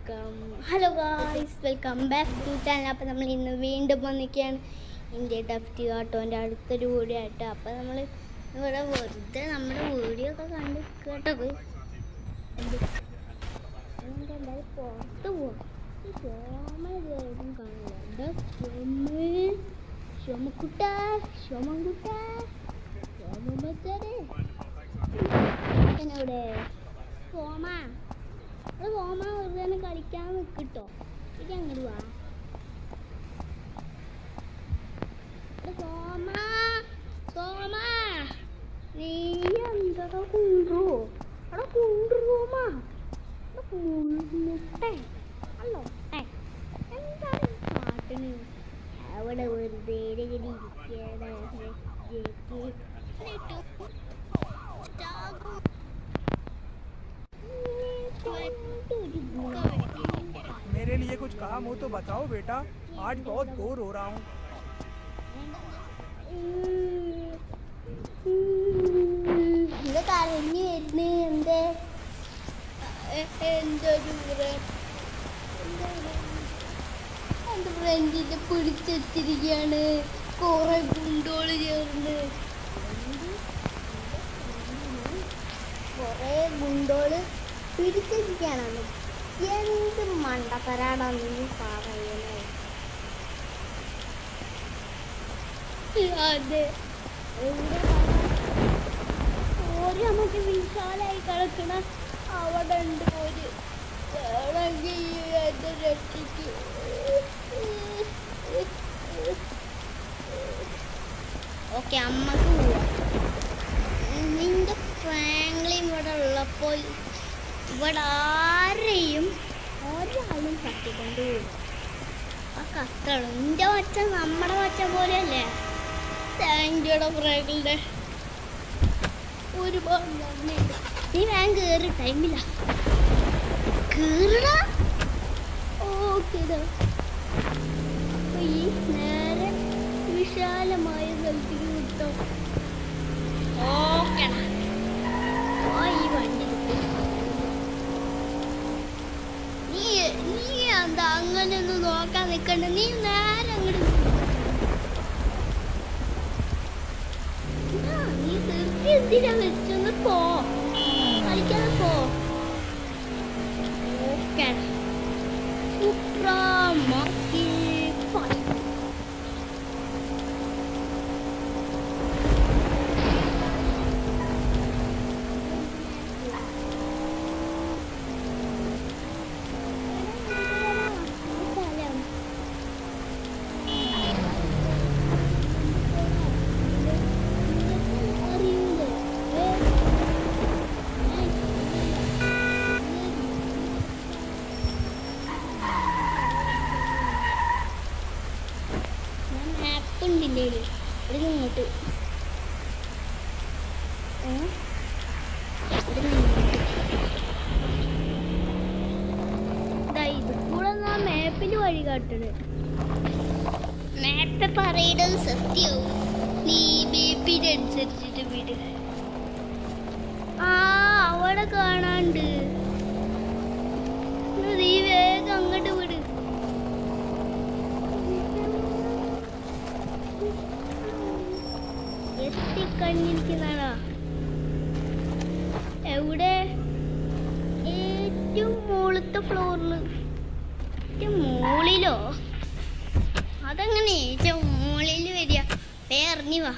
Welcome. Hello guys, welcome back to channel. അപ്പോൾ നമ്മൾ ഇന്ന് വീണ്ടും വന്നിരിക്കുകയാണ് ഇന്ത്യ ടഫ്റ്റി കാട്ടോൻ്റെ അടുത്തൊരു വീഡിയോ ആയിട്ട്. അപ്പോൾ നമ്മൾ ഇവിടെ വെറുതെ നമ്മുടെ വീഡിയോ ഒക്കെ കണ്ട് കേട്ടത് എന്തായാലും പുറത്ത് പോവാം. ഈ സോമനും കാണില്ല. സോമക്കുട്ട സോമവിടെ സോമ സോമ വെറുതെ കളിക്കാൻ നിൽക്കിട്ടോ. എനിക്ക് അങ്ങോട്ട് വാ. സോമ സോമ നീ എന്താ കുണ്ടുവോ? അവിടെ കുണ്ടുപോമ മുട്ടേ അല്ലോ എന്താണ് പാട്ടിന് അവിടെ വെറുതെ मेरे लिए कुछ काम हो तो बताओ बेटा, आज बहुत बोर हो रहा हूँ. കരഞ്ഞു വരുന്നു. എന്റെ ഫ്രണ്ടിനെ പിടിച്ചെത്തിരിക്കുകയാണ് കുറെ ഗുണ്ടോള് ചേർന്ന്. കുറെ ഗുണ്ടോള് പിടിച്ചിരിക്കുകയാണ്. എന്ത് മണ്ടത്തരാടാന്ന് നീ പറയണേ? അതെ, ഒരു നമുക്ക് വിശാലായി കിടക്കണ അവിടെ ഉണ്ട്. ഒരു വേണമെങ്കിൽ എന്നെ രക്ഷിക്ക്. ഓക്കെ, അമ്മക്ക് പോവാം. നിന്റെ ഫ്രാങ്ക്ലിൻ ഇവിടെ ഉള്ളപ്പോൾ ഇവിടെ ഒരാളും തട്ടിക്കൊണ്ട് പോകും. ആ കത്തളും എൻ്റെ വച്ച നമ്മുടെ വച്ച പോലെയല്ലേ? താങ്ക്യുടെ ഫ്രാങ്ക്ലിൻ്റെ ഒരുപാട് നന്ദിയുണ്ട്. നീ വേഗം കയറി, ടൈമില്ല. കയറടാ. ഓക്കെ, ഈ നേരെ വിശാലമായ സ്ഥലത്തേക്ക് വിട്ടോ. ഓക്കെ, ഈ വണ്ടി നീ എന്താ അങ്ങനെ ഒന്നും നോക്കാൻ നിൽക്കണ്ട. നീ നേരെ അങ്ങോട്ട് നീ തീർത്തി എന്തിനാ വെച്ചൊന്ന് പോ, കളിക്കാതെ പോ. ഓക്കെ, ഇങ്ങോട്ട് ഇത് കൂടെ മാപ്പിൽ വഴി കാട്ടണ്. മാപ്പ് പറയുന്നത് സത്യവും. നീ മാപ്പിന്റെ അനുസരിച്ചിട്ട് വിട്. അവിടെ കാണാണ്ട്. നീ വേഗം അങ്ങോട്ട് വിട്. എത്തിക്കഴിഞ്ഞിരിക്കുന്നതാണോ? എവിടെ? ഏറ്റവും മുകളിലത്തെ ഫ്ലോറില്. ഏറ്റവും മുകളിലോ? അതെങ്ങനെ ഏറ്റവും മുകളിൽ വരിക? ഇറങ്ങി വാ.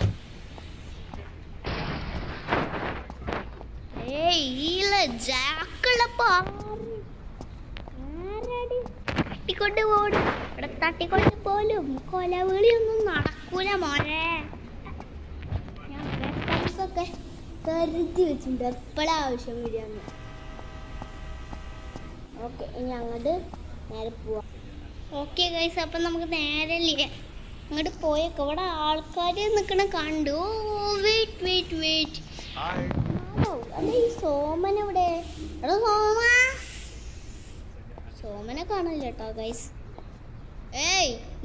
തട്ടിക്കൊണ്ട് പോടും. ഇവിടെ തട്ടിക്കൊണ്ട് പോലും കൊലവിളിയൊന്നും നടക്കൂല മോനെ. ഒക്കെ കരുതി വെച്ചിട്ടുണ്ട് എപ്പോഴും ആവശ്യം വരികയാണ്. ഓക്കെ, ഇനി അങ്ങോട്ട് നേരെ പോവാം. ഓക്കെ ഗൈസ്, അപ്പം നമുക്ക് നേരെ അങ്ങോട്ട് പോയേക്കാം. ഇവിടെ ആൾക്കാർ നിൽക്കണ കണ്ടു. വെയിറ്റ് അതെ, ഈ സോമനെവിടെ? എടാ സോമനെ കാണില്ല കേട്ടോ ഗൈസ്.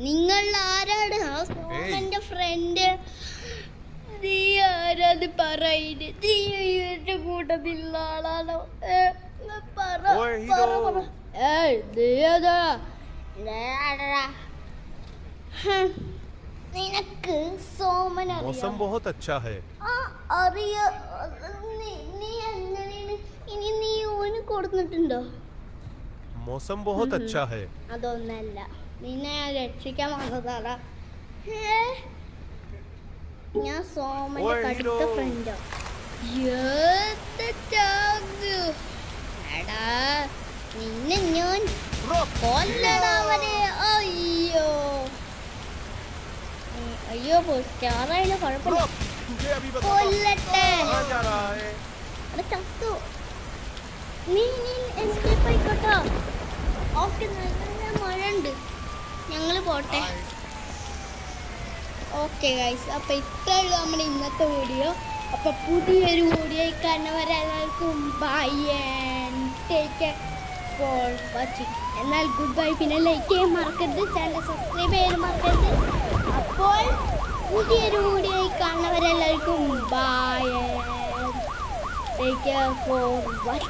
നിങ്ങൾ ആരാണ്? ആ സോമന്റെ ഫ്രണ്ട്. നീ ആരാത് പറയുന്നത്? നീ ഇവരുടെ കൂട്ടത്തിലുള്ള ആളാണോ? നിനക്ക് സോമൻ मौसम बहुत अच्छा है അറിയ നീ എങ്ങനെയാണ് ഇനി നീ ഓന് കൊടുത്തിട്ടുണ്ടോ? मौसम बहुत अच्छा है അതൊന്നല്ല, നിന്നെ ഞാൻ രക്ഷിക്കാൻ വന്നതാടാ. ഞാൻ സോമന്റെ ഓയ് കടുത്ത ഹീറോ. ഫ്രണ്ടോ. എടാ നിന്നെ ഞാൻ കൊല്ലടാ അവനെ. അയ്യോ അയ്യോ സ്റ്റാറായാലും കുഴപ്പമില്ല. रुक, तुझे अभी बताता हूँ। കൊല്ലട്ടെ. कहाँ जा रहा है അവിടെ ചത്തു. നീ എസ്കേപ്പ് ആയിക്കോട്ടോ. ഓക്കെ, നല്ല മഴ ഉണ്ട്, ഞങ്ങൾ പോട്ടെ. ഓക്കെ ഗൈസ്, അപ്പോൾ ഇത്രയുള്ളൂ നമ്മുടെ ഇന്നത്തെ വീഡിയോ. അപ്പോൾ പുതിയൊരു വീഡിയോ കാണുന്നവരെ എല്ലാവർക്കും bye and take care for watching. എന്നാൽ ഗുഡ് ബൈ. പിന്നെ ലൈക്ക് ചെയ്യാൻ മറക്കരുത്, ചാനൽ സബ്സ്ക്രൈബ് ചെയ്യാൻ മറക്കരുത്. അപ്പോൾ പുതിയൊരു വീഡിയോ കാണുന്നവരെല്ലാവർക്കും bye and take care for watching.